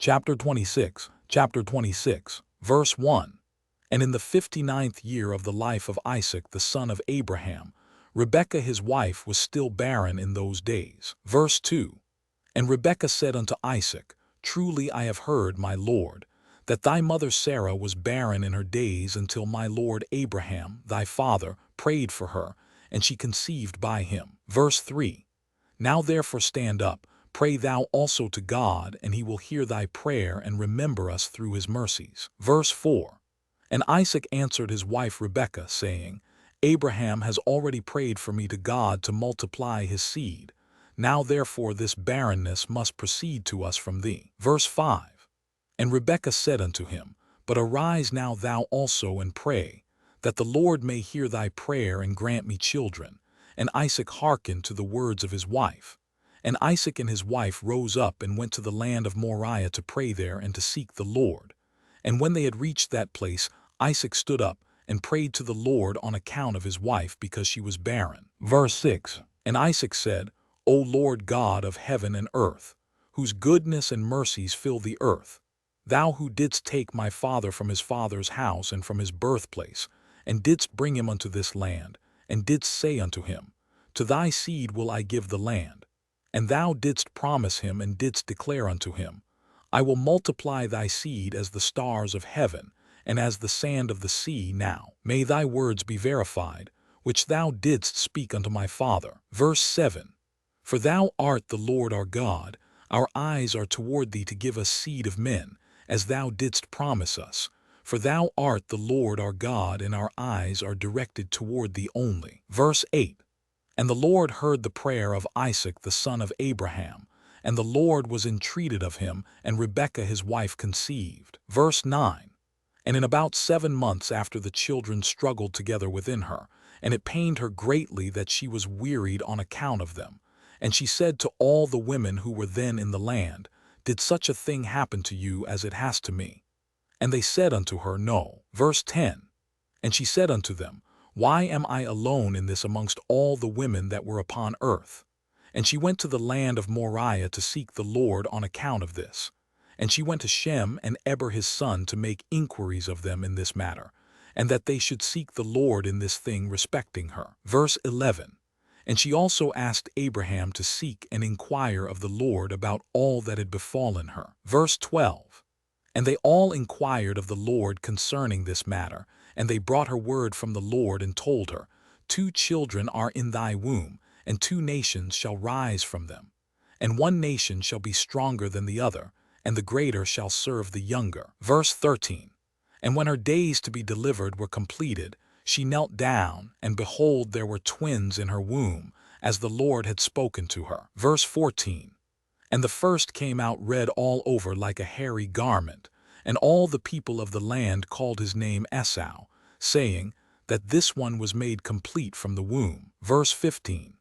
Chapter 26, verse 1. And in the 59th year of the life of Isaac the son of Abraham, Rebekah his wife was still barren in those days. Verse 2. And Rebekah said unto Isaac, Truly I have heard, my lord, that thy mother Sarah was barren in her days until my lord Abraham, thy father, prayed for her, and she conceived by him. Verse 3. Now therefore stand up, pray thou also to God, and he will hear thy prayer and remember us through his mercies. Verse 4. And Isaac answered his wife Rebekah, saying, Abraham has already prayed for me to God to multiply his seed. Now therefore this barrenness must proceed to us from thee. Verse 5. And Rebekah said unto him, But arise now thou also and pray, that the Lord may hear thy prayer and grant me children. And Isaac hearkened to the words of his wife. And Isaac and his wife rose up and went to the land of Moriah to pray there and to seek the Lord. And when they had reached that place, Isaac stood up and prayed to the Lord on account of his wife because she was barren. Verse 6. And Isaac said, O Lord God of heaven and earth, whose goodness and mercies fill the earth, thou who didst take my father from his father's house and from his birthplace, and didst bring him unto this land, and didst say unto him, To thy seed will I give the land. And thou didst promise him and didst declare unto him, I will multiply thy seed as the stars of heaven, and as the sand of the sea. Now may thy words be verified, which thou didst speak unto my father. Verse 7. For thou art the Lord our God, our eyes are toward thee to give us seed of men, as thou didst promise us. For thou art the Lord our God, and our eyes are directed toward thee only. Verse 8. And the Lord heard the prayer of Isaac the son of Abraham, and the Lord was entreated of him, and Rebekah his wife conceived. Verse 9. And in about 7 months after the children struggled together within her, and it pained her greatly that she was wearied on account of them. And she said to all the women who were then in the land, Did such a thing happen to you as it has to me? And they said unto her, No. Verse 10. And she said unto them, Why am I alone in this amongst all the women that were upon earth? And she went to the land of Moriah to seek the Lord on account of this. And she went to Shem and Eber his son to make inquiries of them in this matter, and that they should seek the Lord in this thing respecting her. Verse 11. And she also asked Abraham to seek and inquire of the Lord about all that had befallen her. Verse 12. And they all inquired of the Lord concerning this matter, and they brought her word from the Lord and told her, 2 children are in thy womb, and 2 nations shall rise from them. And one nation shall be stronger than the other, and the greater shall serve the younger. Verse 13. And when her days to be delivered were completed, she knelt down, and behold, there were twins in her womb, as the Lord had spoken to her. Verse 14. And the first came out red all over like a hairy garment, and all the people of the land called his name Esau, saying that this one was made complete from the womb. Verse 15.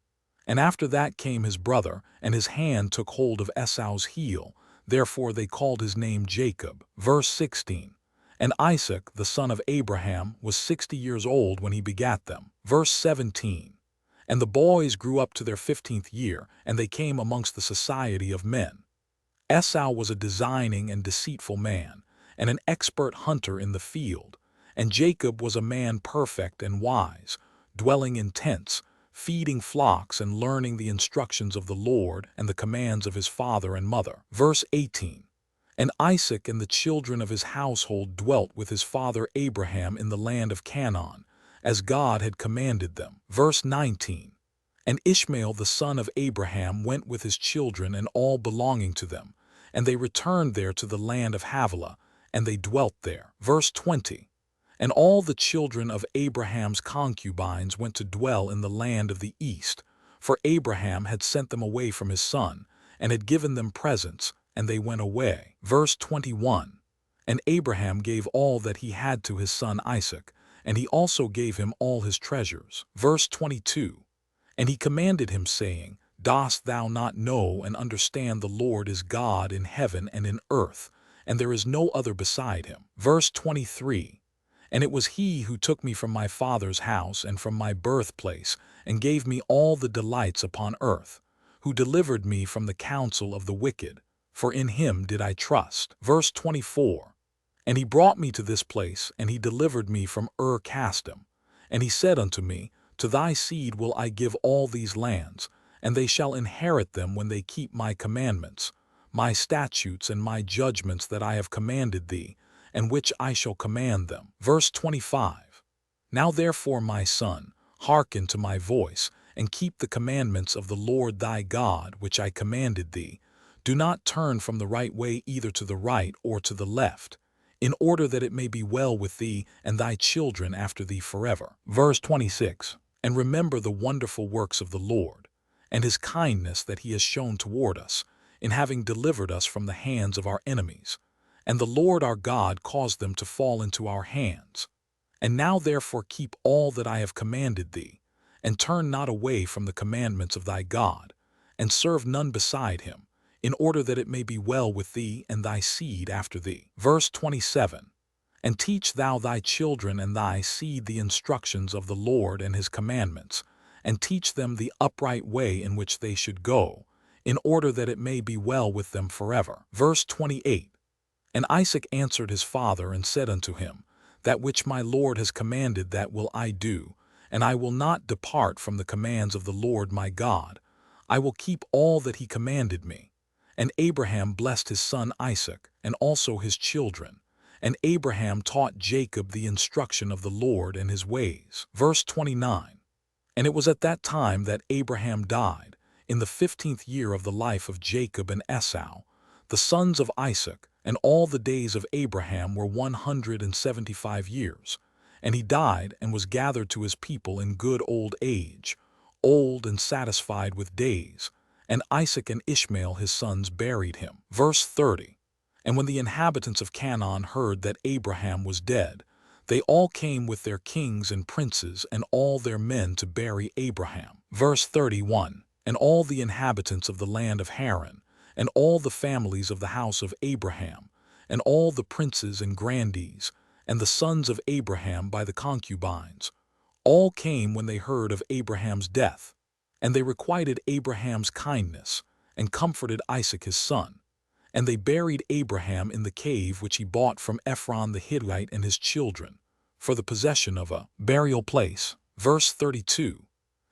And after that came his brother, and his hand took hold of Esau's heel, therefore they called his name Jacob. Verse 16. And Isaac, the son of Abraham, was 60 years old when he begat them. Verse 17. And the boys grew up to their 15th year, and they came amongst the society of men. Esau was a designing and deceitful man, and an expert hunter in the field, and Jacob was a man perfect and wise, dwelling in tents, feeding flocks and learning the instructions of the Lord and the commands of his father and mother. Verse 18. And Isaac and the children of his household dwelt with his father Abraham in the land of Canaan, as God had commanded them. Verse 19. And Ishmael the son of Abraham went with his children and all belonging to them, and they returned there to the land of Havilah, and they dwelt there. Verse 20. And all the children of Abraham's concubines went to dwell in the land of the east, for Abraham had sent them away from his son, and had given them presents, and they went away. Verse 21. And Abraham gave all that he had to his son Isaac, and he also gave him all his treasures. Verse 22. And he commanded him, saying, Dost thou not know and understand the Lord is God in heaven and in earth, and there is no other beside him? Verse 23. And it was he who took me from my father's house and from my birthplace, and gave me all the delights upon earth, who delivered me from the counsel of the wicked, for in him did I trust. Verse 24. And he brought me to this place, and he delivered me from Ur-Kasdim. And he said unto me, To thy seed will I give all these lands, and they shall inherit them when they keep my commandments, my statutes and my judgments that I have commanded thee, and which I shall command them. Verse 25. Now therefore, my son, hearken to my voice, and keep the commandments of the Lord thy God, which I commanded thee. Do not turn from the right way either to the right or to the left, in order that it may be well with thee and thy children after thee forever. Verse 26. And remember the wonderful works of the Lord, and his kindness that he has shown toward us, in having delivered us from the hands of our enemies. And the Lord our God caused them to fall into our hands. And now therefore keep all that I have commanded thee, and turn not away from the commandments of thy God, and serve none beside him, in order that it may be well with thee and thy seed after thee. Verse 27. And teach thou thy children and thy seed the instructions of the Lord and his commandments, and teach them the upright way in which they should go, in order that it may be well with them forever. Verse 28. And Isaac answered his father and said unto him, That which my Lord has commanded, that will I do, and I will not depart from the commands of the Lord my God. I will keep all that he commanded me. And Abraham blessed his son Isaac, and also his children. And Abraham taught Jacob the instruction of the Lord and his ways. Verse 29. And it was at that time that Abraham died, in the 15th year of the life of Jacob and Esau, the sons of Isaac, and all the days of Abraham were 175 years. And he died and was gathered to his people in good old age, old and satisfied with days. And Isaac and Ishmael his sons buried him. Verse 30. And when the inhabitants of Canaan heard that Abraham was dead, they all came with their kings and princes and all their men to bury Abraham. Verse 31. And all the inhabitants of the land of Haran, and all the families of the house of Abraham, and all the princes and grandees, and the sons of Abraham by the concubines, all came when they heard of Abraham's death. And they requited Abraham's kindness, and comforted Isaac his son. And they buried Abraham in the cave which he bought from Ephron the Hittite and his children, for the possession of a burial place. Verse 32.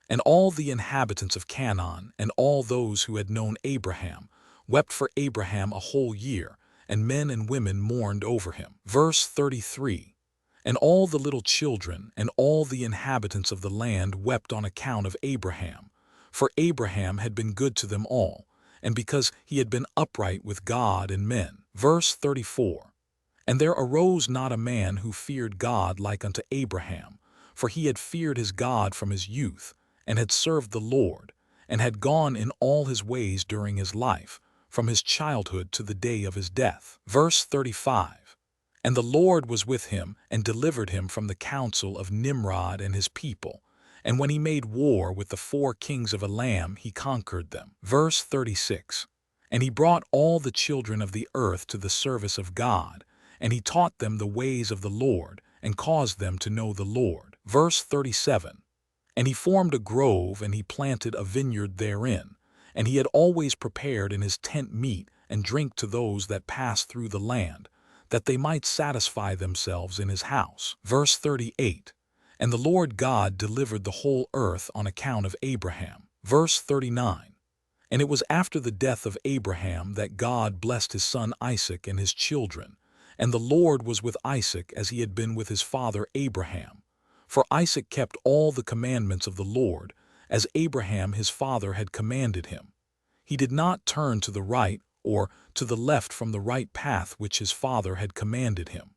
And all the inhabitants of Canaan, and all those who had known Abraham, wept for Abraham a whole year, and men and women mourned over him. Verse 33. And all the little children and all the inhabitants of the land wept on account of Abraham, for Abraham had been good to them all, and because he had been upright with God and men. Verse 34. And there arose not a man who feared God like unto Abraham, for he had feared his God from his youth, and had served the Lord, and had gone in all his ways during his life, from his childhood to the day of his death. Verse 35. And the Lord was with him, and delivered him from the counsel of Nimrod and his people. And when he made war with the 4 kings of Elam, he conquered them. Verse 36. And he brought all the children of the earth to the service of God, and he taught them the ways of the Lord, and caused them to know the Lord. Verse 37. And he formed a grove, and he planted a vineyard therein, and he had always prepared in his tent meat and drink to those that passed through the land, that they might satisfy themselves in his house. Verse 38. And the Lord God delivered the whole earth on account of Abraham. Verse 39. And it was after the death of Abraham that God blessed his son Isaac and his children, and the Lord was with Isaac as he had been with his father Abraham. For Isaac kept all the commandments of the Lord, as Abraham his father had commanded him. He did not turn to the right or to the left from the right path which his father had commanded him.